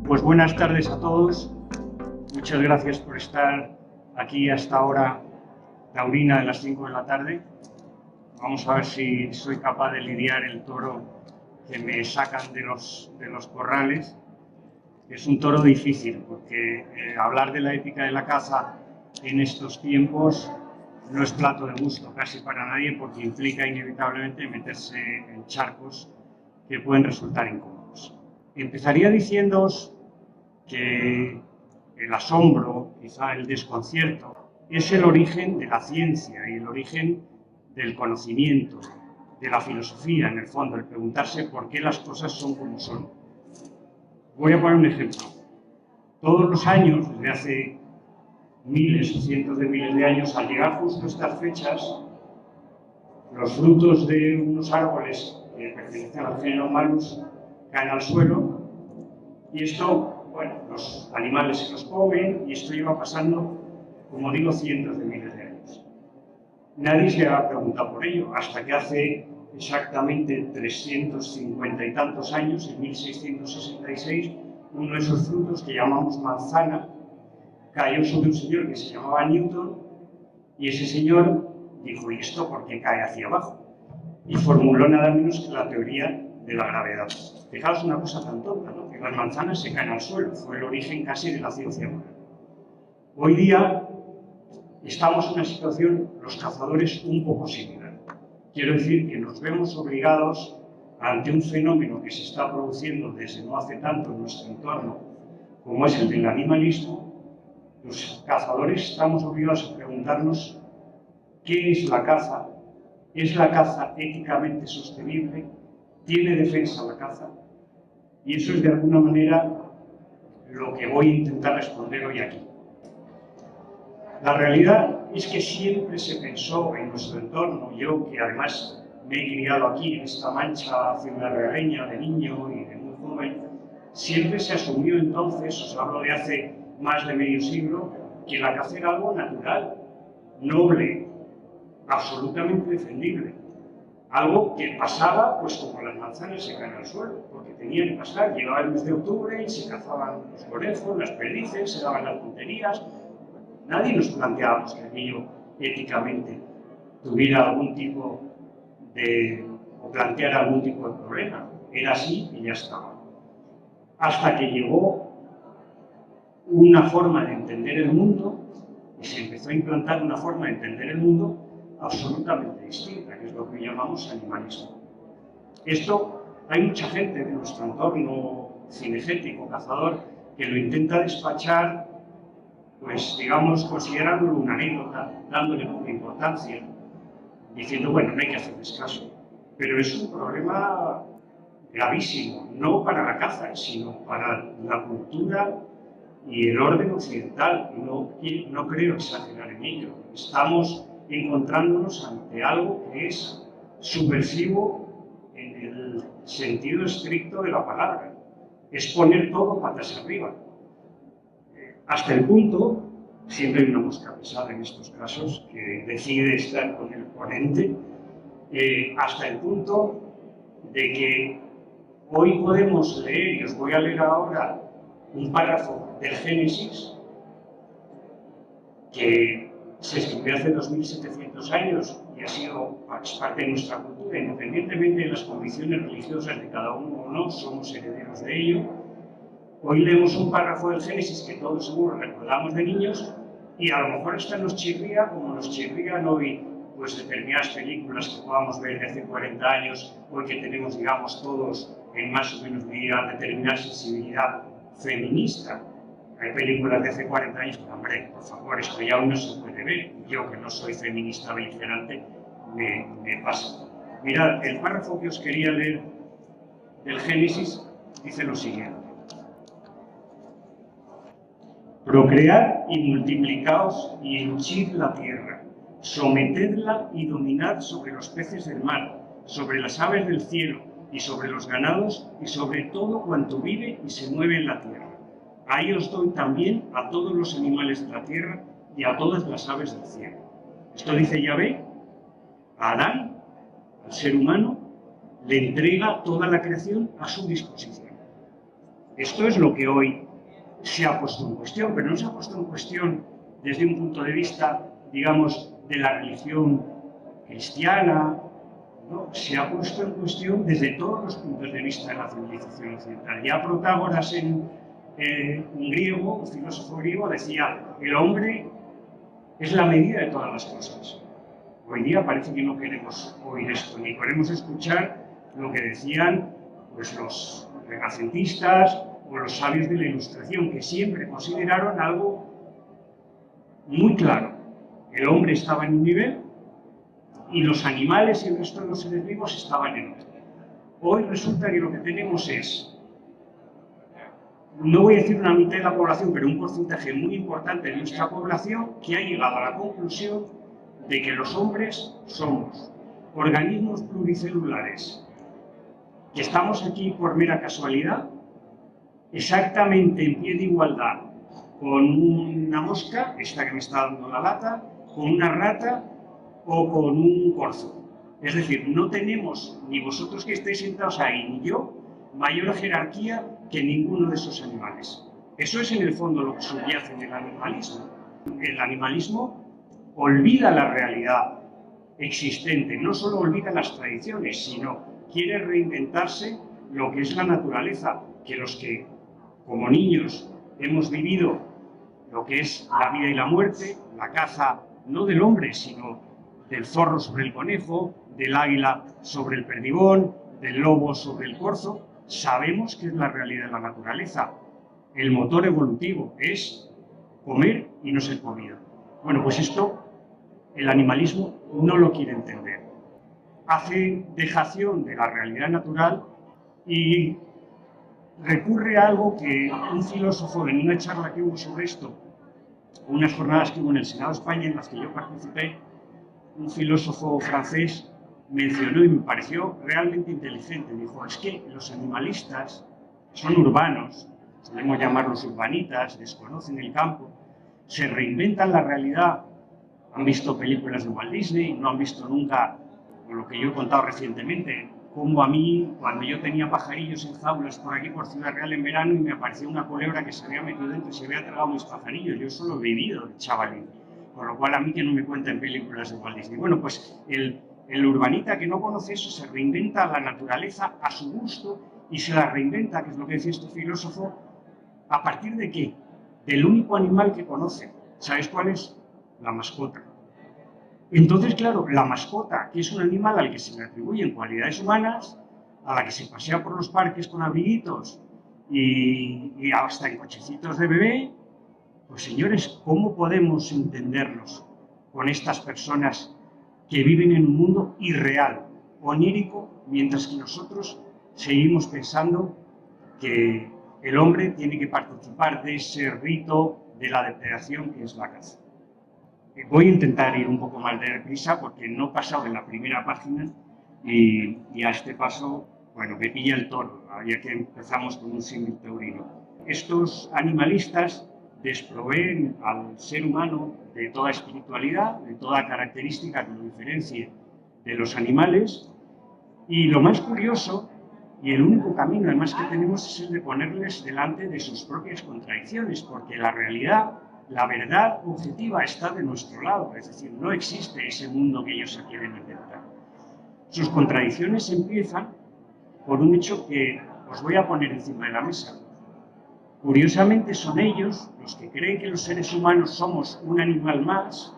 Pues buenas tardes a todos. Muchas gracias por estar aquí hasta ahora taurina de las 5 de la tarde. Vamos a ver si soy capaz de lidiar el toro que me sacan de los corrales. Es un toro difícil porque hablar de la ética de la caza en estos tiempos no es plato de gusto casi para nadie, porque implica inevitablemente meterse en charcos que pueden resultar incómodos. Empezaría diciéndoos que el asombro, quizá el desconcierto, es el origen de la ciencia y el origen del conocimiento, de la filosofía, en el fondo, el preguntarse por qué las cosas son como son. Voy a poner un ejemplo. Todos los años, desde hace miles o cientos de miles de años, al llegar justo a estas fechas, los frutos de unos árboles que pertenecen al género Malus caen al suelo y esto, bueno, los animales se los comen y esto lleva pasando, como digo, cientos de miles de años. Nadie se ha preguntado por ello, hasta que hace exactamente 350 y tantos años, en 1666, uno de esos frutos que llamamos manzana cayó sobre un señor que se llamaba Newton, y ese señor dijo: ¿y esto por qué cae hacia abajo? Y formuló nada menos que la teoría de la gravedad. Fijaos una cosa tan tonta, ¿no? Que las manzanas se caen al suelo, fue el origen casi de la ciencia moderna. Hoy día estamos en una situación, los cazadores, un poco similar. Quiero decir que nos vemos obligados ante un fenómeno que se está produciendo desde no hace tanto en nuestro entorno, como es el del animalismo. Los cazadores estamos obligados a preguntarnos qué es la caza. ¿Es la caza éticamente sostenible? ¿Tiene defensa la caza? Y eso es de alguna manera lo que voy a intentar responder hoy aquí. La realidad es que siempre se pensó en nuestro entorno, yo que además me he criado aquí en esta mancha ciudadrealeña de niño y de muy joven, siempre se asumió entonces, os hablo de hace más de medio siglo, que la caza era algo natural, noble, absolutamente defendible. Algo que pasaba, pues como las manzanas se caen al suelo, porque tenían que pasar. Llegaba el mes de octubre y se cazaban los conejos, las perdices, se daban las tonterías. Nadie nos planteábamos que aquello éticamente tuviera algún tipo de, o planteara algún tipo de problema. Era así y ya estaba. Hasta que llegó una forma de entender el mundo y se empezó a implantar una forma de entender el mundo absolutamente distinta, que es lo que llamamos animalismo. Esto, hay mucha gente de nuestro entorno cinegético, cazador, que lo intenta despachar, pues digamos, considerándolo una anécdota, dándole poca importancia, diciendo, bueno, no hay que hacerles caso. Pero es un problema gravísimo, no para la caza, sino para la cultura y el orden occidental. No creo exagerar en ello. Estamos encontrándonos ante algo que es subversivo en el sentido estricto de la palabra. Es poner todo patas arriba. Hasta el punto, siempre hay una mosca pesada en estos casos, que decide estar con el ponente, hasta el punto de que hoy podemos leer, y os voy a leer ahora un párrafo del Génesis, que se escribió hace 2700 años y ha sido parte de nuestra cultura, independientemente de las convicciones religiosas de cada uno o no, somos herederos de ello. Hoy leemos un párrafo del Génesis que todos seguro recordamos de niños y a lo mejor esta nos chirría como nos chirrían hoy pues determinadas películas que podamos ver de hace 40 años, hoy que tenemos, digamos, todos en más o menos medida determinada sensibilidad feminista. Hay películas de hace 40 años que, hombre, por favor, esto ya aún no se puede ver. Yo, que no soy feminista beligerante, me pasa. Mirad, el párrafo que os quería leer del Génesis dice lo siguiente: procread y multiplicaos y henchid la tierra, sometedla y dominad sobre los peces del mar, sobre las aves del cielo y sobre los ganados y sobre todo cuanto vive y se mueve en la tierra. Ahí os doy también a todos los animales de la tierra y a todas las aves del cielo. Esto dice Yahvé a Adán, al ser humano, le entrega toda la creación a su disposición. Esto es lo que hoy se ha puesto en cuestión, pero no se ha puesto en cuestión desde un punto de vista, digamos, de la religión cristiana, ¿no? Se ha puesto en cuestión desde todos los puntos de vista de la civilización occidental. Ya Protágoras, un griego, un filósofo griego, decía: el hombre es la medida de todas las cosas. Hoy día parece que no queremos oír esto, ni queremos escuchar lo que decían pues, los renacentistas o los sabios de la Ilustración, que siempre consideraron algo muy claro. El hombre estaba en un nivel y los animales y el resto de los seres vivos estaban en otro. Hoy resulta que lo que tenemos es, no voy a decir una mitad de la población, pero un porcentaje muy importante de nuestra población que ha llegado a la conclusión de que los hombres somos organismos pluricelulares, que estamos aquí por mera casualidad, exactamente en pie de igualdad con una mosca, esta que me está dando la lata, con una rata o con un corzo. Es decir, no tenemos, ni vosotros que estéis sentados ahí, ni yo, mayor jerarquía que ninguno de esos animales. Eso es en el fondo lo que subyace en el animalismo. El animalismo olvida la realidad existente, no solo olvida las tradiciones, sino quiere reinventarse lo que es la naturaleza, que los que como niños hemos vivido lo que es la vida y la muerte, la caza no del hombre, sino del zorro sobre el conejo, del águila sobre el perdigón, del lobo sobre el corzo, sabemos que es la realidad de la naturaleza. El motor evolutivo es comer y no ser comido. Bueno, pues esto el animalismo no lo quiere entender. Hace dejación de la realidad natural y recurre a algo que un filósofo, en una charla que hubo sobre esto, unas jornadas que hubo en el Senado de España en las que yo participé, un filósofo francés mencionó y me pareció realmente inteligente. Dijo: es que los animalistas son urbanos, solemos llamarlos urbanitas, desconocen el campo, se reinventan la realidad, han visto películas de Walt Disney, no han visto nunca lo que yo he contado recientemente, como a mí, cuando yo tenía pajarillos en jaulas por aquí, por Ciudad Real en verano, y me apareció una culebra que se había metido dentro y se había tragado mis pajarillos. Yo solo he vivido de chavalín, con lo cual a mí que no me cuentan películas de Walt Disney. Bueno, pues el urbanita que no conoce eso se reinventa la naturaleza a su gusto y se la reinventa, que es lo que decía este filósofo, ¿a partir de qué? Del único animal que conoce. ¿Sabes cuál es? La mascota. Entonces, claro, la mascota, que es un animal al que se le atribuyen cualidades humanas, a la que se pasea por los parques con abriguitos y hasta en cochecitos de bebé, pues señores, ¿cómo podemos entendernos con estas personas que viven en un mundo irreal, onírico, mientras que nosotros seguimos pensando que el hombre tiene que participar de ese rito de la depredación que es la caza? Voy a intentar ir un poco más de deprisa porque no he pasado en la primera página y a este paso, bueno, me pilla el toro, ya que empezamos con un símil taurino. Estos animalistas desproveen al ser humano de toda espiritualidad, de toda característica que lo diferencie de los animales, y lo más curioso y el único camino además que tenemos es el de ponerles delante de sus propias contradicciones, porque la realidad, la verdad objetiva está de nuestro lado, es decir, no existe ese mundo que ellos se quieren inventar. Sus contradicciones empiezan por un hecho que os voy a poner encima de la mesa. Curiosamente son ellos los que creen que los seres humanos somos un animal más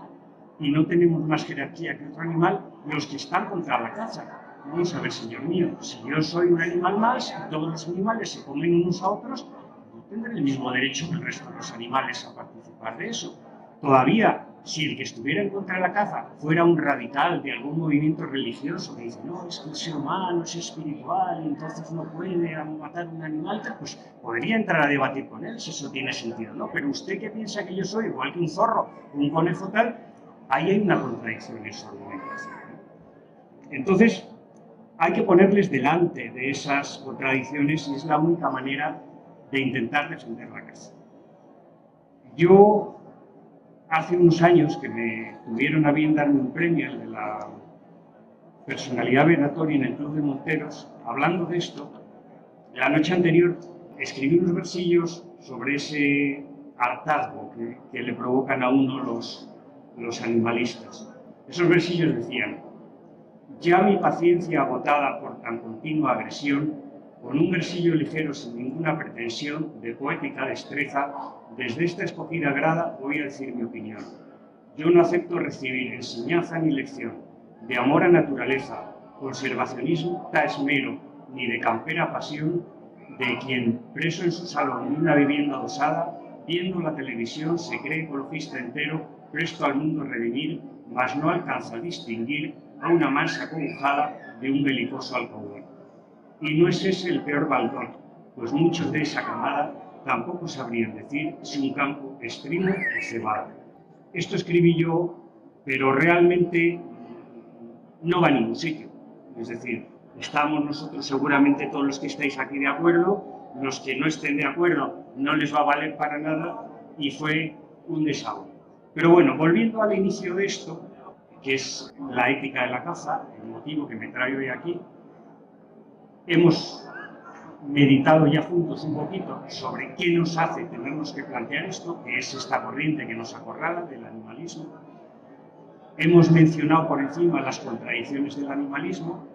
y no tenemos más jerarquía que otro animal, los que están contra la caza. Vamos a ver, señor mío, si yo soy un animal más y todos los animales se comen unos a otros, no tendré el mismo derecho que el resto de los animales a participar de eso. Todavía, si el que estuviera en contra de la caza fuera un radical de algún movimiento religioso que dice: no, es que el ser humano es espiritual y entonces no puede matar un animal, pues podría entrar a debatir con él si eso tiene sentido, ¿no? Pero usted que piensa que yo soy igual que un zorro, un conejo tal, ahí hay una contradicción en su argumentación. Entonces, hay que ponerles delante de esas contradicciones y es la única manera de intentar defender la caza. Yo, hace unos años que me tuvieron a bien darme un premio, el de la personalidad venatoria en el Club de Monteros, hablando de esto, la noche anterior escribí unos versillos sobre ese hartazgo que le provocan a uno los animalistas. Esos versillos decían: ya mi paciencia agotada por tan continua agresión, con un versillo ligero sin ninguna pretensión de poética destreza, desde esta escogida grada voy a decir mi opinión. Yo no acepto recibir enseñanza ni lección de amor a naturaleza, conservacionismo, ta esmero, ni de campera pasión, de quien, preso en su salón de una vivienda adosada, viendo la televisión, se cree ecologista entero, presto al mundo a redimir, mas no alcanza a distinguir a una mansa acongojada de un belicoso alcaudón. Y no es ese el peor baldón, pues muchos de esa camada tampoco sabrían decir si un campo es trigo o cebada. Esto escribí yo, pero realmente no va a ningún sitio. Es decir, estamos nosotros seguramente todos los que estáis aquí de acuerdo, los que no estén de acuerdo no les va a valer para nada y fue un desahogo. Pero bueno, volviendo al inicio de esto, que es la ética de la caza, el motivo que me trae hoy aquí, hemos meditado ya juntos un poquito sobre qué nos hace tenernos que plantear esto, que es esta corriente que nos acorrala del animalismo. Hemos mencionado por encima las contradicciones del animalismo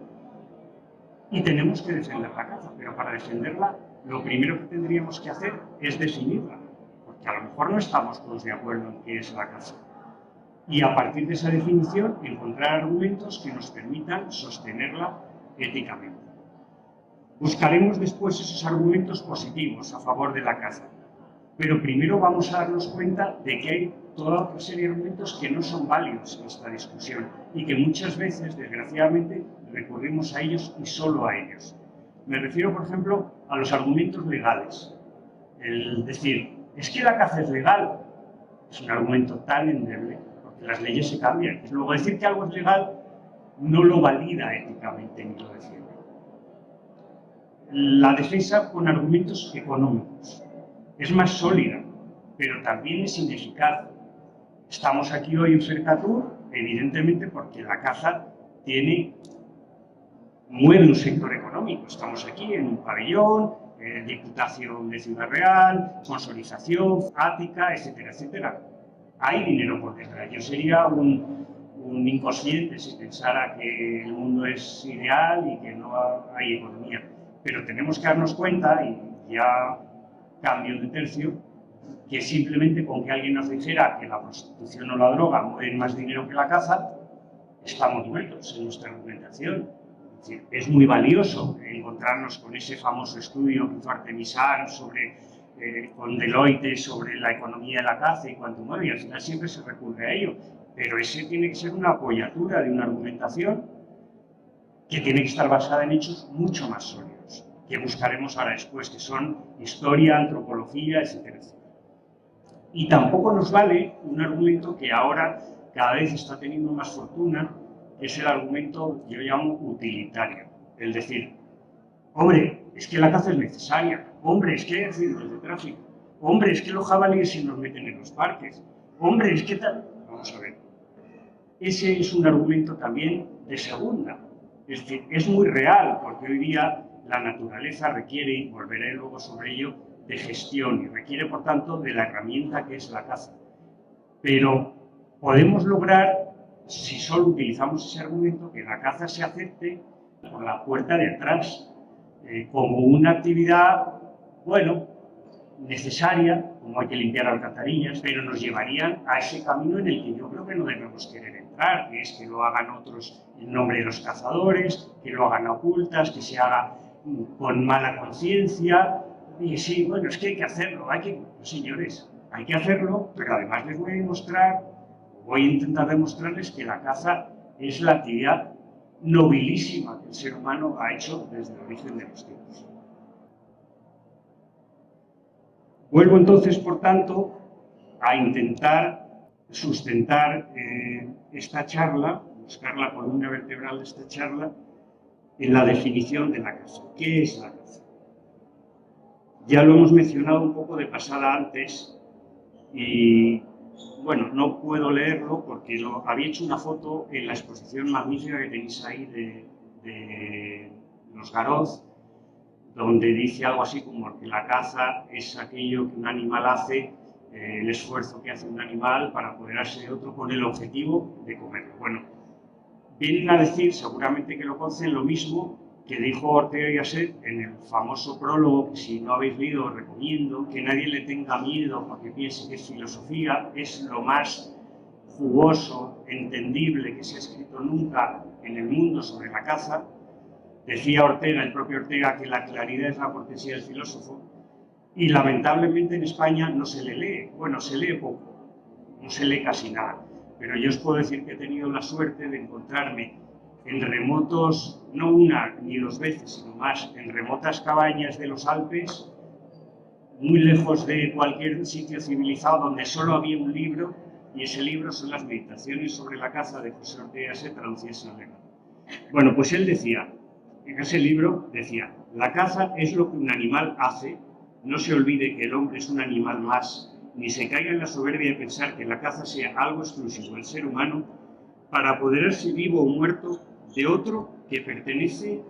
y tenemos que defender la caza, pero para defenderla lo primero que tendríamos que hacer es definirla, porque a lo mejor no estamos todos de acuerdo en qué es la caza. Y a partir de esa definición encontrar argumentos que nos permitan sostenerla éticamente. Buscaremos después esos argumentos positivos a favor de la caza, pero primero vamos a darnos cuenta de que hay toda otra serie de argumentos que no son válidos en esta discusión y que muchas veces, desgraciadamente, recurrimos a ellos y solo a ellos. Me refiero, por ejemplo, a los argumentos legales. El decir, es que la caza es legal, es un argumento tan endeble, porque las leyes se cambian. Luego, decir que algo es legal no lo valida éticamente ni lo defiende. La defensa con argumentos económicos es más sólida, pero también es ineficaz. Estamos aquí hoy en Fercatur, evidentemente porque la caza mueve un sector económico. Estamos aquí en un pabellón, Diputación de Ciudad Real, consolidación, Ática, etcétera, etcétera. Hay dinero por detrás. Yo sería un inconsciente si pensara que el mundo es ideal y que no hay economía. Pero tenemos que darnos cuenta, y ya cambio de tercio, que simplemente con que alguien nos dijera que la prostitución o la droga mueven más dinero que la caza, estamos muertos en nuestra argumentación. Es decir, es muy valioso encontrarnos con ese famoso estudio que hizo Artemisar con Deloitte sobre la economía de la caza y cuánto mueve, y al final siempre se recurre a ello. Pero ese tiene que ser una apoyatura de una argumentación que tiene que estar basada en hechos mucho más sólidos, que buscaremos ahora después, que son historia, antropología, etcétera, etcétera. Y tampoco nos vale un argumento que ahora cada vez está teniendo más fortuna, que es el argumento que yo llamo utilitario. El decir, hombre, es que la caza es necesaria, hombre, es que hay accidentes de tráfico, hombre, es que los jabalíes se nos meten en los parques, hombre, es que tal... Vamos a ver. Ese es un argumento también de segunda. Es decir, es muy real, porque hoy día la naturaleza requiere, y volveré luego sobre ello, de gestión y requiere, por tanto, de la herramienta que es la caza. Pero podemos lograr, si solo utilizamos ese argumento, que la caza se acepte por la puerta de atrás, como una actividad, bueno, necesaria, como hay que limpiar alcantarillas, pero nos llevarían a ese camino en el que yo creo que no debemos querer entrar, que es que lo hagan otros en nombre de los cazadores, que lo hagan a ocultas, que se haga con mala conciencia. Y sí, bueno, es que hay que hacerlo, señores, hay que hacerlo, pero además les voy a intentar demostrarles que la caza es la actividad nobilísima que el ser humano ha hecho desde el origen de los tiempos. Vuelvo entonces, por tanto, a intentar sustentar esta charla, buscar la columna vertebral de esta charla, en la definición de la caza. ¿Qué es la caza? Ya lo hemos mencionado un poco de pasada antes y, bueno, no puedo leerlo porque había hecho una foto en la exposición magnífica que tenéis ahí de los Garoz, donde dice algo así como que la caza es aquello que un animal hace, el esfuerzo que hace un animal para apoderarse de otro con el objetivo de comerlo. Bueno, vienen a decir, seguramente que lo conocen, lo mismo que dijo Ortega y Gasset en el famoso prólogo, que si no habéis leído os recomiendo, que nadie le tenga miedo a que piense que es filosofía, es lo más jugoso, entendible que se ha escrito nunca en el mundo sobre la caza. Decía Ortega, el propio Ortega, que la claridad es la cortesía del filósofo, y lamentablemente en España no se le lee, bueno, se lee poco, no se lee casi nada, pero yo os puedo decir que he tenido la suerte de encontrarme en remotos, no una ni dos veces, sino más, en remotas cabañas de los Alpes, muy lejos de cualquier sitio civilizado, donde solo había un libro, y ese libro son las Meditaciones sobre la caza de José Ortega y Gasset, traducidas al alemán. Bueno, pues él decía, en ese libro decía, la caza es lo que un animal hace, no se olvide que el hombre es un animal más, ni se caiga en la soberbia de pensar que la caza sea algo exclusivo del ser humano para apoderarse vivo o muerto de otro que pertenece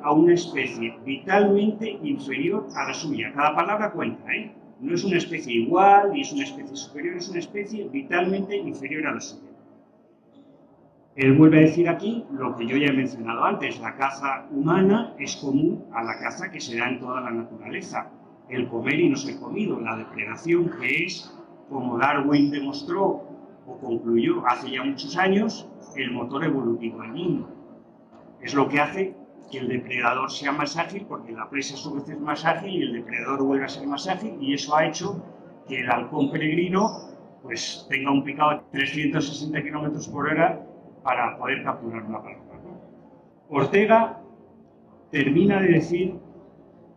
a una especie vitalmente inferior a la suya. Cada palabra cuenta, ¿eh? No es una especie igual, ni es una especie superior, es una especie vitalmente inferior a la suya. Él vuelve a decir aquí lo que yo ya he mencionado antes, la caza humana es común a la caza que se da en toda la naturaleza. El comer y no ser comido, la depredación, que es, como Darwin demostró o concluyó hace ya muchos años, el motor evolutivo del mundo. Es lo que hace que el depredador sea más ágil, porque la presa a su vez es más ágil y el depredador vuelve a ser más ágil, y eso ha hecho que el halcón peregrino pues, tenga un picado de 360 km/h para poder capturar una paloma, ¿no? Ortega termina de decir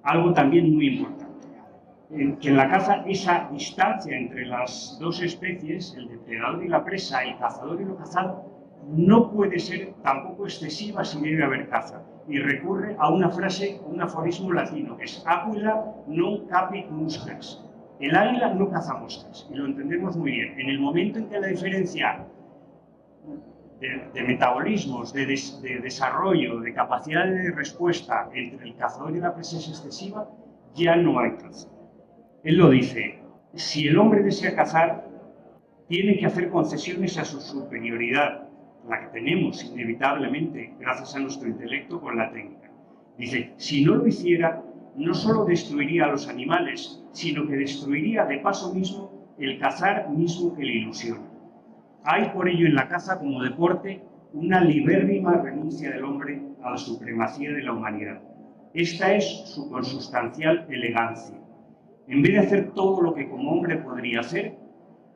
algo también muy importante, que en la caza esa distancia entre las dos especies, el depredador y la presa, el cazador y lo cazado, no puede ser tampoco excesiva si debe haber caza. Y recurre a una frase, un aforismo latino, que es aquila non capit muscas. El águila no caza moscas, y lo entendemos muy bien. En el momento en que la diferencia de metabolismos, de desarrollo, de capacidad de respuesta entre el cazador y la presa es excesiva, ya no hay caza. Él lo dice, si el hombre desea cazar, tiene que hacer concesiones a su superioridad, la que tenemos inevitablemente gracias a nuestro intelecto con la técnica. Dice, si no lo hiciera, no solo destruiría a los animales, sino que destruiría de paso mismo el cazar mismo que le ilusiona. Hay por ello en la caza como deporte una libérrima renuncia del hombre a la supremacía de la humanidad. Esta es su consustancial elegancia. En vez de hacer todo lo que como hombre podría hacer,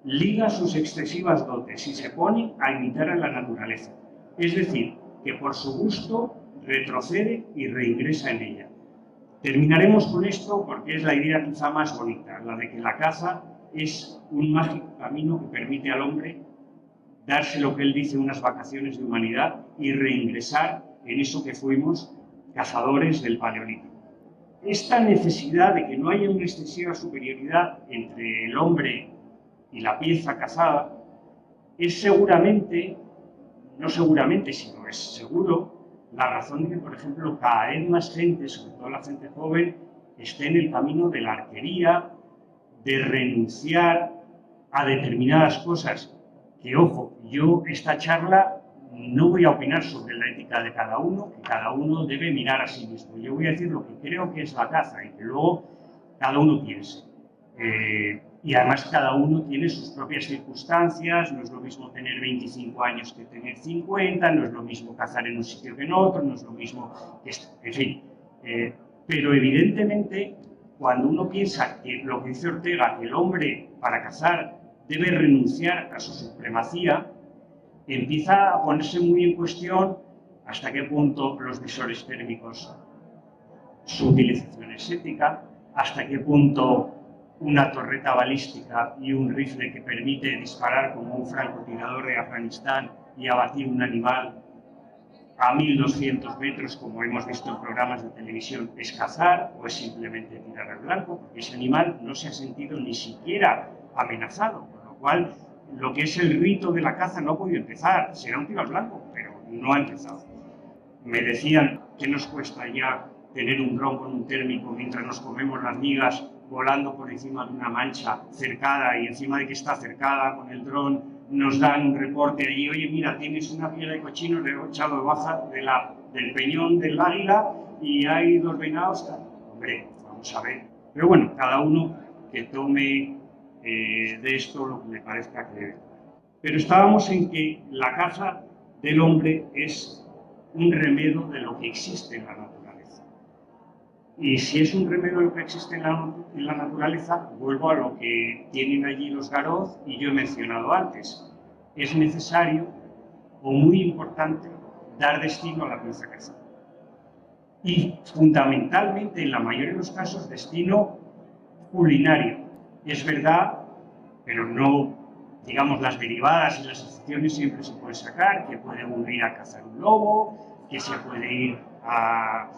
liga sus excesivas dotes y se pone a imitar a la naturaleza. Es decir, que por su gusto retrocede y reingresa en ella. Terminaremos con esto porque es la idea quizá más bonita, la de que la caza es un mágico camino que permite al hombre darse lo que él dice unas vacaciones de humanidad y reingresar en eso que fuimos cazadores del Paleolítico. Esta necesidad de que no haya una excesiva superioridad entre el hombre y la pieza cazada es seguramente, no seguramente, sino es seguro, la razón de que, por ejemplo, cada vez más gente, sobre todo la gente joven, esté en el camino de la arquería, de renunciar a determinadas cosas. Que, ojo, yo esta charla no voy a opinar sobre la ética de cada uno, que cada uno debe mirar a sí mismo. Yo voy a decir lo que creo que es la caza y que luego cada uno piense. Y además cada uno tiene sus propias circunstancias, no es lo mismo tener 25 años que tener 50, no es lo mismo cazar en un sitio que en otro, no es lo mismo, en fin. Pero evidentemente, cuando uno piensa que lo que dice Ortega, que el hombre para cazar debe renunciar a su supremacía, empieza a ponerse muy en cuestión hasta qué punto los visores térmicos, su utilización es ética, hasta qué punto una torreta balística y un rifle que permite disparar como un francotirador de Afganistán y abatir un animal a 1200 metros, como hemos visto en programas de televisión, es cazar o es simplemente tirar al blanco, porque ese animal no se ha sentido ni siquiera amenazado, con lo cual lo que es el rito de la caza no ha podido empezar. Será un tiro al blanco, pero no ha empezado. Me decían que nos cuesta ya tener un dron con un térmico mientras nos comemos las migas volando por encima de una mancha cercada, y encima de que está cercada con el dron nos dan un reporte allí: oye, mira, tienes una piel de cochino echado de baja del peñón del águila y hay 2 venados. Hombre, vamos a ver. Pero bueno, cada uno que tome de esto lo que le parezca que debe. Pero estábamos en que la caza del hombre es un remedio de lo que existe en la naturaleza. Y si es un remedio de lo que existe en la naturaleza, vuelvo a lo que tienen allí los Garoz y yo he mencionado antes. Es necesario o muy importante dar destino a la pieza cazada. Y fundamentalmente, en la mayoría de los casos, destino culinario. Es verdad, pero no, digamos, las derivadas y las excepciones siempre se puede sacar, que puede uno ir a cazar un lobo, que se puede ir a,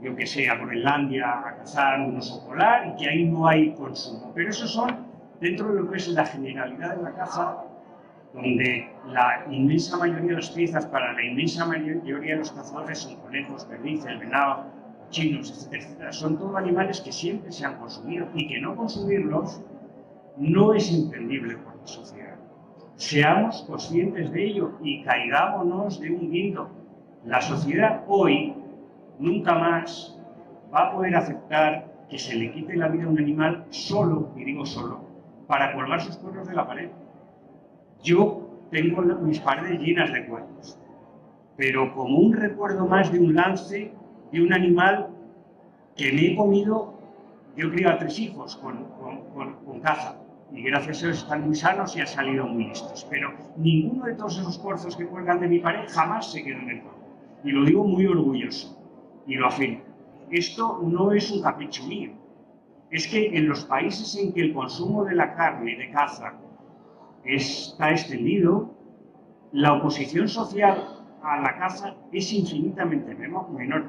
yo que sé, a Groenlandia a cazar un oso polar, y que ahí no hay consumo. Pero esos son dentro de lo que es la generalidad de la caza, donde la inmensa mayoría de las piezas para la inmensa mayoría de los cazadores son conejos, perdices, venados, chinos, etcétera, etcétera. Son todos animales que siempre se han consumido, y que no consumirlos no es entendible por la sociedad. Seamos conscientes de ello y caigámonos de un guindo. La sociedad hoy nunca más va a poder aceptar que se le quite la vida a un animal solo, y digo solo, para colgar sus cuernos de la pared. Yo tengo mis paredes llenas de cuernos, pero como un recuerdo más de un lance de un animal que me he comido. Yo crío a 3 hijos con caza, y gracias a Dios están muy sanos y han salido muy listos, pero ninguno de todos esos corzos que cuelgan de mi pared jamás se quedó en el campo. Y lo digo muy orgulloso, y lo afirmo. Esto no es un capricho mío. Es que en los países en que el consumo de la carne de caza está extendido, la oposición social a la caza es infinitamente menor.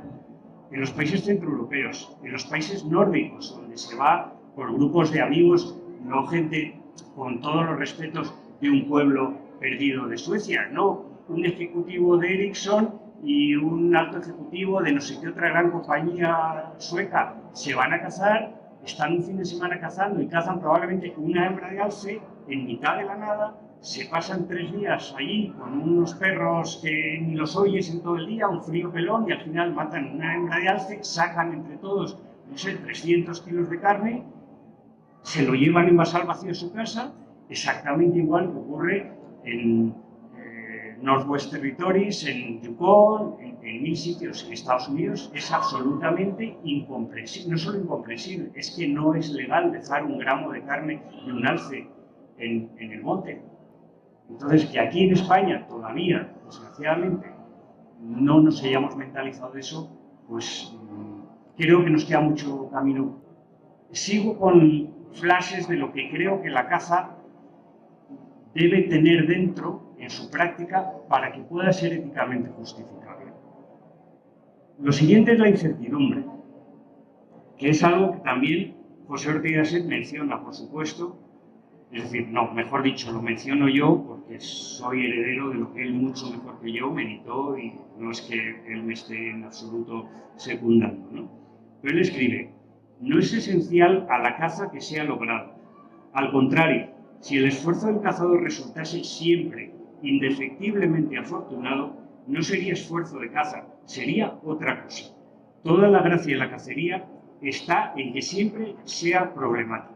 En los países centroeuropeos, en los países nórdicos, donde se va por grupos de amigos, no gente, con todos los respetos, de un pueblo perdido de Suecia, no un ejecutivo de Ericsson y un alto ejecutivo de no sé qué otra gran compañía sueca, se van a cazar, están un fin de semana cazando y cazan probablemente una hembra de alce en mitad de la nada, se pasan 3 días allí con unos perros que ni los oyes en todo el día, un frío pelón, y al final matan una hembra de alce, sacan entre todos, no sé, 300 kilos de carne, se lo llevan envasado vacío a su casa, exactamente igual que ocurre en Northwest Territories, en Yukon, en 1000 sitios en Estados Unidos. Es absolutamente incomprensible, no solo incomprensible, es que no es legal dejar un gramo de carne de un alce en el monte. Entonces, que aquí en España todavía, desgraciadamente, no nos hayamos mentalizado de eso, pues creo que nos queda mucho camino. Sigo con flashes de lo que creo que la caza debe tener dentro en su práctica para que pueda ser éticamente justificable. Lo siguiente es la incertidumbre, que es algo que también José Ortega y Gasset menciona, por supuesto. Es decir, no, mejor dicho, lo menciono yo porque soy heredero de lo que él mucho mejor que yo meditó, y no es que él me esté en absoluto secundando, ¿no? Pero él escribe: no es esencial a la caza que sea logrado. Al contrario, si el esfuerzo del cazador resultase siempre indefectiblemente afortunado, no sería esfuerzo de caza, sería otra cosa. Toda la gracia de la cacería está en que siempre sea problemática.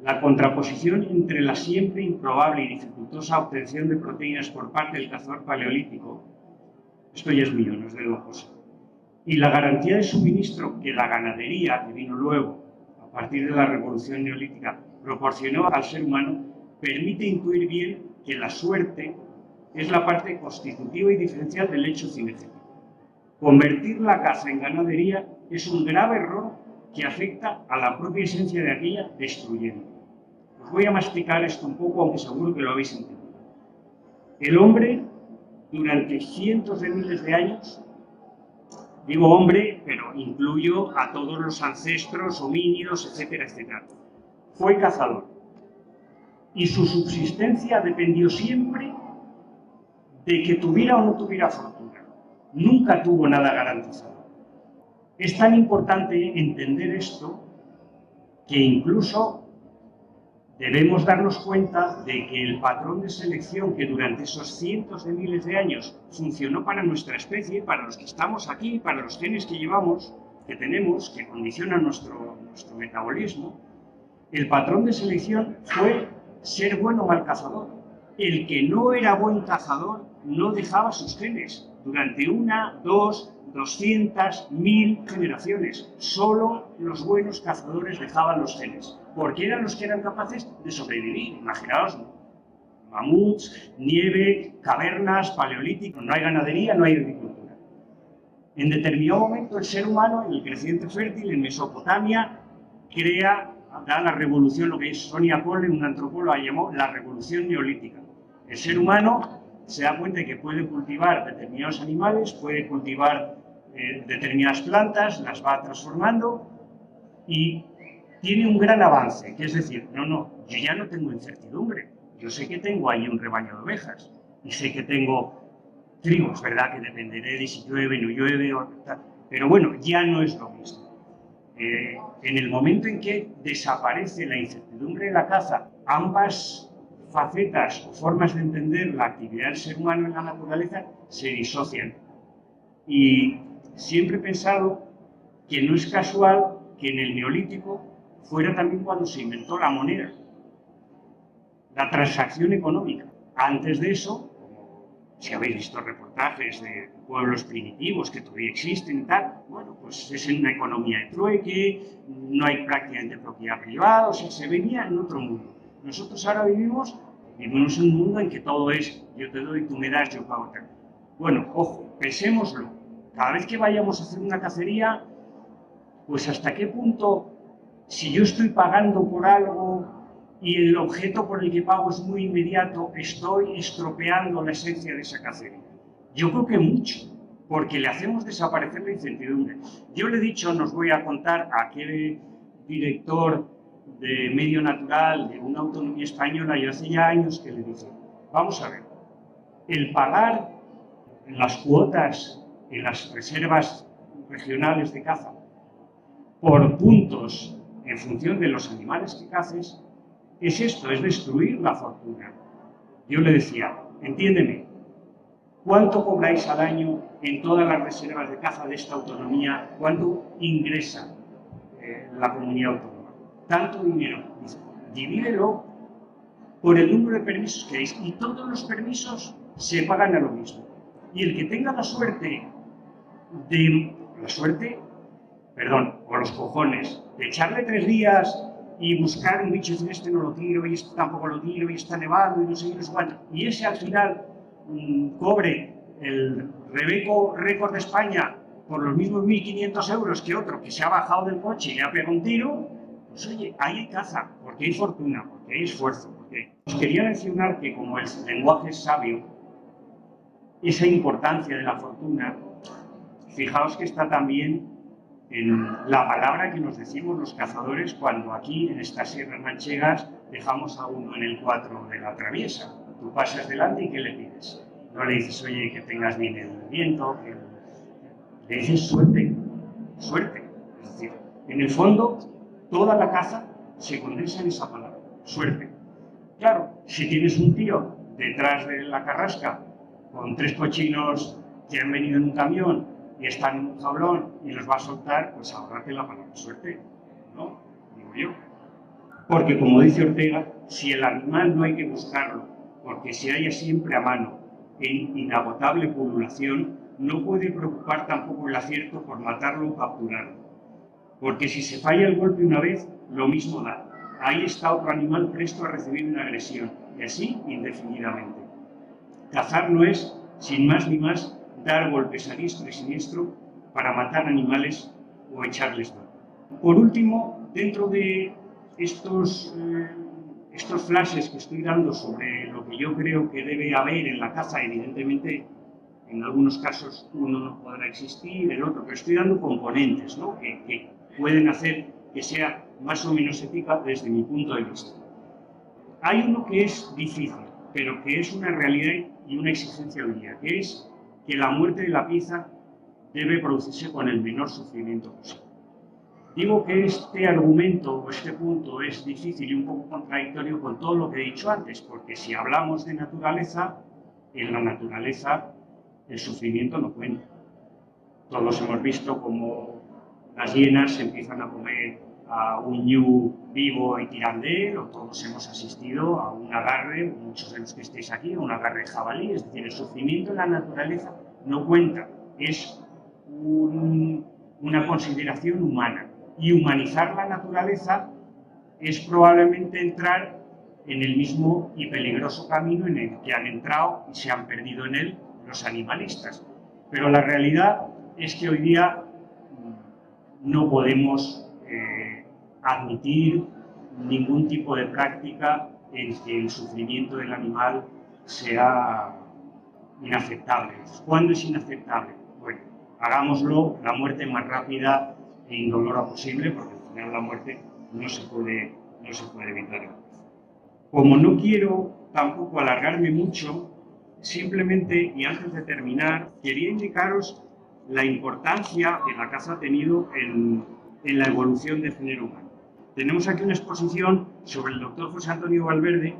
La contraposición entre la siempre improbable y dificultosa obtención de proteínas por parte del cazador paleolítico, esto ya es mío, no es de Don José, y la garantía de suministro que la ganadería, que vino luego, a partir de la revolución neolítica, proporcionó al ser humano, permite intuir bien que la suerte es la parte constitutiva y diferencial del hecho cinegético. Convertir la caza en ganadería es un grave error que afecta a la propia esencia de aquella, destruyendo. Os voy a masticar esto un poco, aunque seguro que lo habéis entendido. El hombre, durante cientos de miles de años, digo hombre, pero incluyo a todos los ancestros, homínidos, etcétera, etcétera, fue cazador. Y su subsistencia dependió siempre de que tuviera o no tuviera fortuna. Nunca tuvo nada garantizado. Es tan importante entender esto que incluso debemos darnos cuenta de que el patrón de selección que durante esos cientos de miles de años funcionó para nuestra especie, para los que estamos aquí, para los genes que llevamos, que tenemos, que condicionan nuestro metabolismo, el patrón de selección fue ser bueno o mal cazador. El que no era buen cazador no dejaba sus genes durante 1, 2, 200, 1000 generaciones. Solo los buenos cazadores dejaban los genes, porque eran los que eran capaces de sobrevivir. Imaginaos, mamuts, nieve, cavernas, paleolítico, no hay ganadería, no hay agricultura. En determinado momento el ser humano, en el creciente fértil, en Mesopotamia, da la revolución, lo que Sonia Cole, un antropólogo, llamó la revolución neolítica. El ser humano se da cuenta de que puede cultivar determinados animales, puede cultivar determinadas plantas, las va transformando y tiene un gran avance, que es decir, yo ya no tengo incertidumbre, yo sé que tengo ahí un rebaño de ovejas y sé que tengo trigo, es verdad que dependeré de si llueve, no llueve, pero bueno, ya no es lo mismo. En el momento en que desaparece la incertidumbre de la caza, ambas facetas o formas de entender la actividad del ser humano en la naturaleza se disocian. Y siempre he pensado que no es casual que en el Neolítico fuera también cuando se inventó la moneda, la transacción económica. Antes de eso, si habéis visto reportajes de pueblos primitivos que todavía existen y tal, bueno, pues es en una economía de trueque, no hay prácticamente propiedad privada, o sea, se venía en otro mundo. Nosotros ahora vivimos en un mundo en que todo es yo te doy, tú me das, yo pago. Bueno, ojo, pensémoslo. Cada vez que vayamos a hacer una cacería, pues hasta qué punto, si yo estoy pagando por algo y el objeto por el que pago es muy inmediato, estoy estropeando la esencia de esa cacería. Yo creo que mucho, porque le hacemos desaparecer la incertidumbre. Yo le he dicho, nos voy a contar a aquel director de medio natural de una autonomía española, y hace ya años que le dije, vamos a ver, el pagar las cuotas en las reservas regionales de caza por puntos en función de los animales que caces, es esto, es destruir la fortuna. Yo le decía, entiéndeme, ¿cuánto cobráis al año en todas las reservas de caza de esta autonomía? ¿Cuánto ingresa la comunidad autónoma? Tanto dinero. Divídelo por el número de permisos que hay y todos los permisos se pagan a lo mismo. Y el que tenga la suerte o los cojones de echarle 3 días y buscar un bicho y decir, este no lo tiro, y este tampoco lo tiro, y está nevando, y no sé cuánto, y ese al final cobre el Rebeco récord de España por los mismos 1.500 euros que otro que se ha bajado del coche y le ha pegado un tiro, pues oye, ahí hay caza, porque hay fortuna, porque hay esfuerzo. Os quería mencionar que como el lenguaje es sabio, esa importancia de la fortuna, fijaos que está también en la palabra que nos decimos los cazadores cuando aquí en estas sierras manchegas dejamos a uno en el 4 de la traviesa. Tú pasas delante y ¿qué le pides? No le dices, oye, que tengas bien el viento, le dices suerte, suerte. Es decir, en el fondo, toda la caza se condensa en esa palabra, suerte. Claro, si tienes un tío detrás de la carrasca con 3 cochinos que han venido en un camión y están en un jaulón y los va a soltar, pues ahórrate la palabra suerte, ¿no? Digo yo. Porque como dice Ortega, si el animal no hay que buscarlo, porque se halla siempre a mano en inagotable población, no puede preocupar tampoco el acierto por matarlo o capturarlo. Porque si se falla el golpe una vez, lo mismo da. Ahí está otro animal presto a recibir una agresión, y así indefinidamente. Cazar no es, sin más ni más, dar golpes a diestro y siniestro para matar animales o echarles daño. Por último, dentro de estos flashes que estoy dando sobre lo que yo creo que debe haber en la caza, evidentemente, en algunos casos uno no podrá existir, el otro, pero estoy dando componentes, ¿no? que pueden hacer que sea más o menos ética desde mi punto de vista. Hay uno que es difícil, pero que es una realidad y una exigencia hoy día, que es que la muerte de la pieza debe producirse con el menor sufrimiento posible. Digo que este argumento o este punto es difícil y un poco contradictorio con todo lo que he dicho antes, porque si hablamos de naturaleza, en la naturaleza el sufrimiento no cuenta. Todos hemos visto cómo las hienas empiezan a comer a un ñu vivo y tiran de él, o todos hemos asistido a un agarre, muchos de los que estéis aquí, a un agarre de jabalí. Es decir, el sufrimiento en la naturaleza no cuenta, es una consideración humana. Y humanizar la naturaleza es probablemente entrar en el mismo y peligroso camino en el que han entrado y se han perdido en él los animalistas. Pero la realidad es que hoy día no podemos admitir ningún tipo de práctica en que el sufrimiento del animal sea inaceptable. ¿Cuándo es inaceptable? Bueno, hagámoslo la muerte más rápida e indolora posible, porque al final la muerte no se puede evitar. Como no quiero tampoco alargarme mucho, simplemente, y antes de terminar, quería indicaros la importancia que la caza ha tenido en la evolución del género humano. Tenemos aquí una exposición sobre el doctor José Antonio Valverde,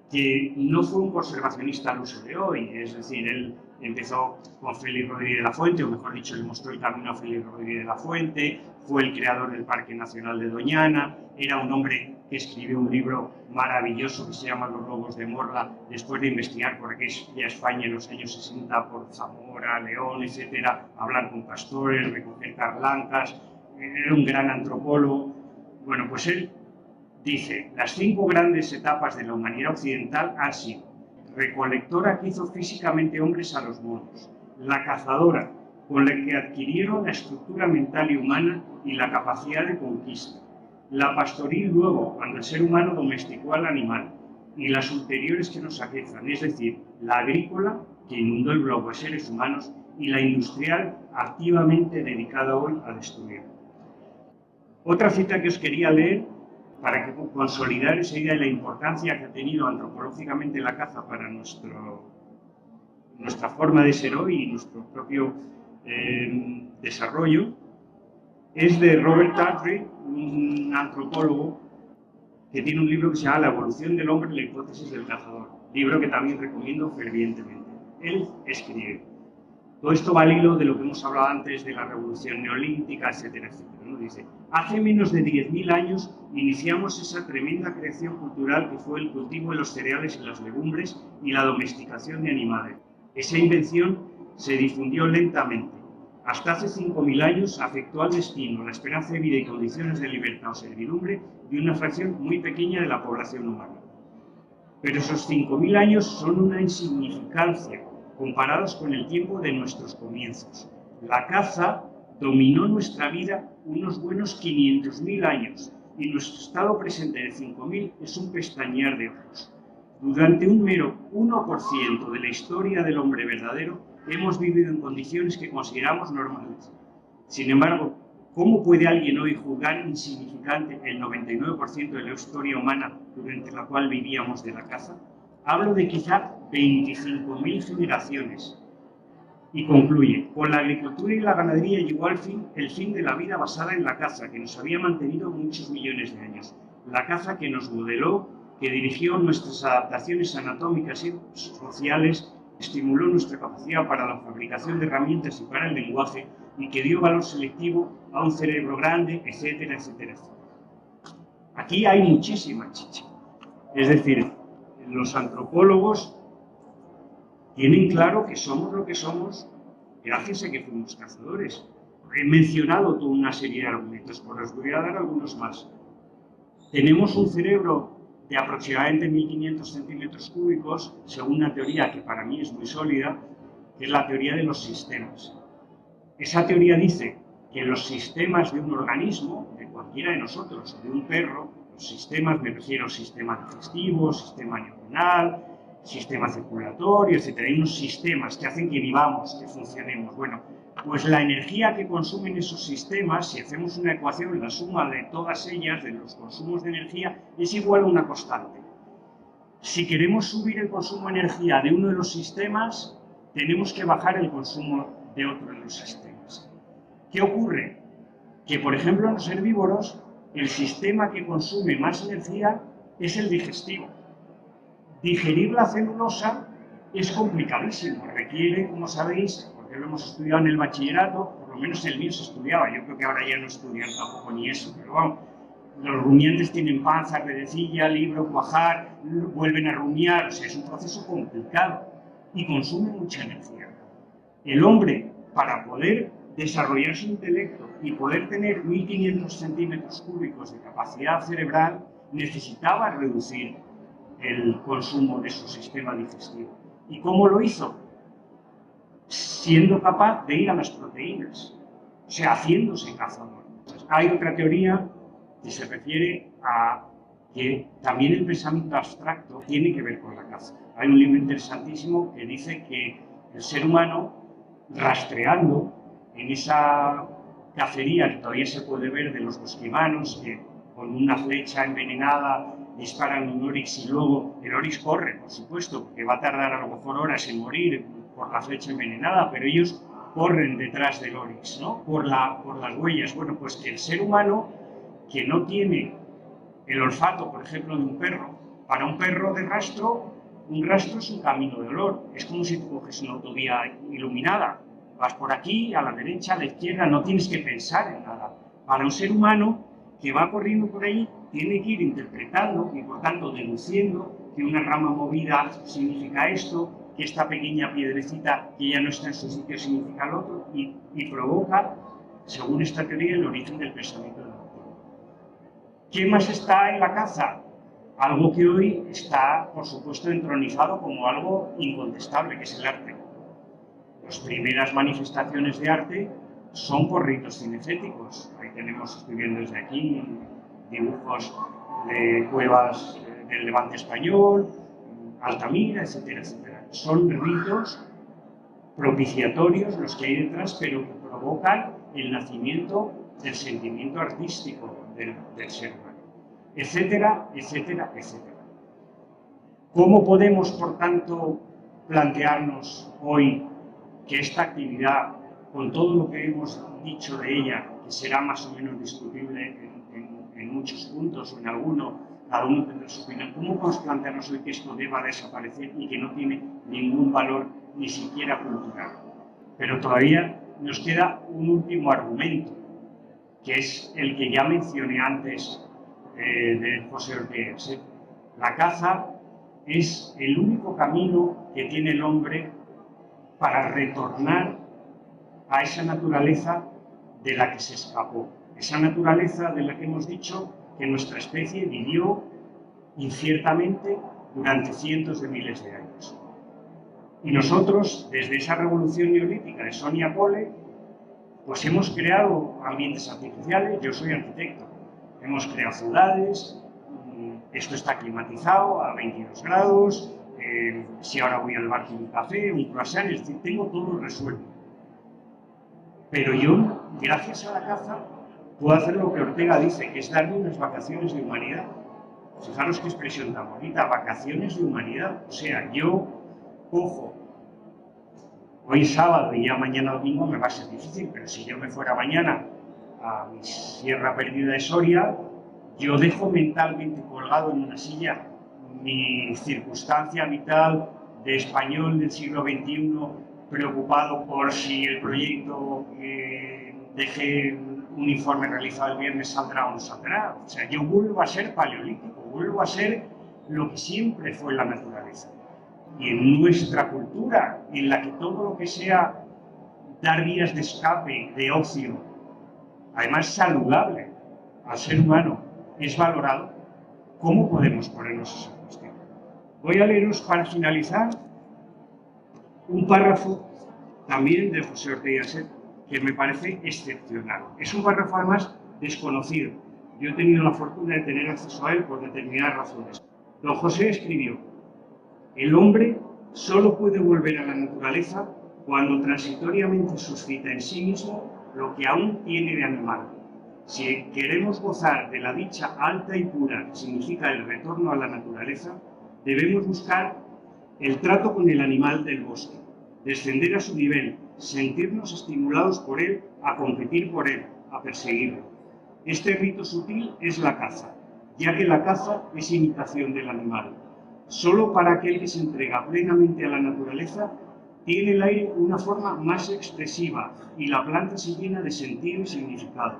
que no fue un conservacionista al uso de hoy, es decir, él empezó con Félix Rodríguez de la Fuente, o mejor dicho, le mostró el camino a Félix Rodríguez de la Fuente, fue el creador del Parque Nacional de Doñana, era un hombre que escribió un libro maravilloso que se llama Los Lobos de Morla, después de investigar por aquella España en los años 60, por Zamora, León, etcétera, hablar con pastores, recoger carlancas, era un gran antropólogo. Bueno, pues él dice, las 5 grandes etapas de la humanidad occidental han sido: recolectora, que hizo físicamente hombres a los monos; la cazadora, con la que adquirieron la estructura mental y humana y la capacidad de conquista; la pastoril, luego, cuando el ser humano domesticó al animal; y las ulteriores que nos aquezan, es decir, la agrícola, que inundó el globo de seres humanos, y la industrial, activamente dedicada hoy a destruirlo. Otra cita que os quería leer, para consolidar esa idea de la importancia que ha tenido antropológicamente la caza para nuestra forma de ser hoy y nuestro propio desarrollo, es de Robert Tardrey, un antropólogo que tiene un libro que se llama La evolución del hombre y la hipótesis del cazador, libro que también recomiendo fervientemente. Él escribe: todo esto va al hilo de lo que hemos hablado antes de la revolución neolítica, etcétera, etcétera, ¿no? Dice, hace menos de 10.000 años iniciamos esa tremenda creación cultural que fue el cultivo de los cereales y las legumbres y la domesticación de animales. Esa invención se difundió lentamente. Hasta hace 5.000 años afectó al destino, la esperanza de vida y condiciones de libertad o servidumbre de una fracción muy pequeña de la población humana. Pero esos 5.000 años son una insignificancia comparados con el tiempo de nuestros comienzos. La caza dominó nuestra vida unos buenos 500.000 años y nuestro estado presente de 5.000 es un pestañear de ojos. Durante un mero 1% de la historia del hombre verdadero hemos vivido en condiciones que consideramos normales. Sin embargo, ¿cómo puede alguien hoy juzgar insignificante el 99% de la historia humana durante la cual vivíamos de la caza? Hablo de quizá 25.000 generaciones. Y concluye, con la agricultura y la ganadería llegó al fin el fin de la vida basada en la caza, que nos había mantenido muchos millones de años. La caza que nos modeló, que dirigió nuestras adaptaciones anatómicas y sociales, estimuló nuestra capacidad para la fabricación de herramientas y para el lenguaje, y que dio valor selectivo a un cerebro grande, etcétera, etcétera, etcétera. Aquí hay muchísima chicha. Es decir, los antropólogos tienen claro que somos lo que somos gracias a que fuimos cazadores. He mencionado toda una serie de argumentos, pero os voy a dar algunos más. Tenemos un cerebro de aproximadamente 1.500 centímetros cúbicos, según una teoría que para mí es muy sólida, que es la teoría de los sistemas. Esa teoría dice que los sistemas de un organismo, de cualquiera de nosotros, de un perro, los sistemas, me refiero a sistema digestivo, sistema neuronal, sistema circulatorio, etc. Hay unos sistemas que hacen que vivamos, que funcionemos. Bueno, pues la energía que consumen esos sistemas, si hacemos una ecuación, la suma de todas ellas, de los consumos de energía, es igual a una constante. Si queremos subir el consumo de energía de uno de los sistemas, tenemos que bajar el consumo de otro de los sistemas. ¿Qué ocurre? Que, por ejemplo, en los herbívoros, el sistema que consume más energía es el digestivo. Digerir la celulosa es complicadísimo, requiere, como sabéis, porque lo hemos estudiado en el bachillerato, por lo menos el mío se estudiaba, yo creo que ahora ya no estudian tampoco ni eso, pero vamos, los rumiantes tienen panza, redecilla, libro, cuajar, vuelven a rumiar, o sea, es un proceso complicado y consume mucha energía. El hombre, para poder desarrollar su intelecto y poder tener 1500 centímetros cúbicos de capacidad cerebral, necesitaba reducir el consumo de su sistema digestivo. ¿Y cómo lo hizo? Siendo capaz de ir a las proteínas, o sea, haciéndose cazador. Hay otra teoría que se refiere a que también el pensamiento abstracto tiene que ver con la caza. Hay un libro interesantísimo que dice que el ser humano, rastreando en esa cacería que todavía se puede ver de los bosquimanos, que con una flecha envenenada disparan un oryx y luego el oryx corre, por supuesto, porque va a tardar a lo mejor horas en morir por la flecha envenenada, pero ellos corren detrás del oryx, ¿no? Por las huellas. Bueno, pues que el ser humano, que no tiene el olfato, por ejemplo, de un perro, para un perro de rastro, un rastro es un camino de olor, es como si tú coges una autovía iluminada, vas por aquí, a la derecha, a la izquierda, no tienes que pensar en nada. Para un ser humano que va corriendo por ahí, tiene que ir interpretando y por tanto deduciendo que una rama movida significa esto, que esta pequeña piedrecita que ya no está en su sitio significa lo otro, y provoca, según esta teoría, el origen del pensamiento del autor. ¿Qué más está en la caza? Algo que hoy está, por supuesto, entronizado como algo incontestable, que es el arte. Las primeras manifestaciones de arte son por ritos cinegéticos. Ahí tenemos, estoy viendo desde aquí, dibujos de cuevas del Levante español, Altamira, etcétera, etcétera. Son ritos propiciatorios los que hay detrás, pero que provocan el nacimiento del sentimiento artístico del ser humano, etcétera, etcétera, etcétera. ¿Cómo podemos, por tanto, plantearnos hoy que esta actividad, con todo lo que hemos dicho de ella, que será más o menos discutible en muchos puntos o en alguno, cada uno tendrá su opinión, cómo podemos plantearnos hoy que esto deba desaparecer y que no tiene ningún valor ni siquiera cultural? Pero todavía nos queda un último argumento, que es el que ya mencioné antes de José Ortega. La caza es el único camino que tiene el hombre para retornar a esa naturaleza de la que se escapó, esa naturaleza de la que hemos dicho que nuestra especie vivió inciertamente durante cientos de miles de años. Y nosotros, desde esa revolución neolítica de Sonia Cole, pues hemos creado ambientes artificiales. Yo soy arquitecto, hemos creado ciudades, esto está climatizado a 22 grados, si ahora voy al bar con un café, un croissant, es decir, tengo todo resuelto. Pero yo, gracias a la caza, puedo hacer lo que Ortega dice, que es darme unas vacaciones de humanidad. Fijaros qué expresión tan bonita, vacaciones de humanidad. O sea, yo cojo, hoy es sábado y ya mañana domingo me va a ser difícil, pero si yo me fuera mañana a mi Sierra Perdida de Soria, yo dejo mentalmente colgado en una silla mi circunstancia vital de español del siglo XXI, preocupado por si el proyecto que dejé un informe realizado el viernes saldrá o no saldrá. O sea, yo vuelvo a ser paleolítico, vuelvo a ser lo que siempre fue la naturaleza. Y en nuestra cultura, en la que todo lo que sea dar vías de escape, de ocio, además saludable al ser humano, es valorado, ¿cómo podemos ponernos esa cuestión? Voy a leeros para finalizar un párrafo también de José Ortega y Gasset que me parece excepcional. Es un párrafo además desconocido. Yo he tenido la fortuna de tener acceso a él por determinadas razones. Don José escribió: el hombre solo puede volver a la naturaleza cuando transitoriamente suscita en sí mismo lo que aún tiene de animal. Si queremos gozar de la dicha alta y pura que significa el retorno a la naturaleza, debemos buscar el trato con el animal del bosque, descender a su nivel, sentirnos estimulados por él, a competir por él, a perseguirlo. Este rito sutil es la caza, ya que la caza es imitación del animal. Solo para aquel que se entrega plenamente a la naturaleza, tiene el aire una forma más expresiva y la planta se llena de sentido y significado.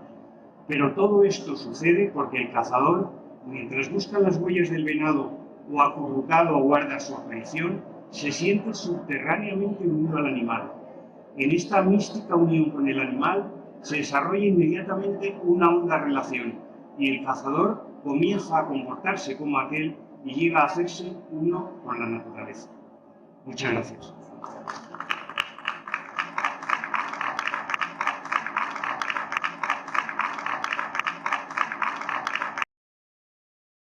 Pero todo esto sucede porque el cazador, mientras busca las huellas del venado o acurrucado aguarda su aparición, se siente subterráneamente unido al animal. En esta mística unión con el animal se desarrolla inmediatamente una honda relación y el cazador comienza a comportarse como aquel y llega a hacerse uno con la naturaleza. Muchas gracias.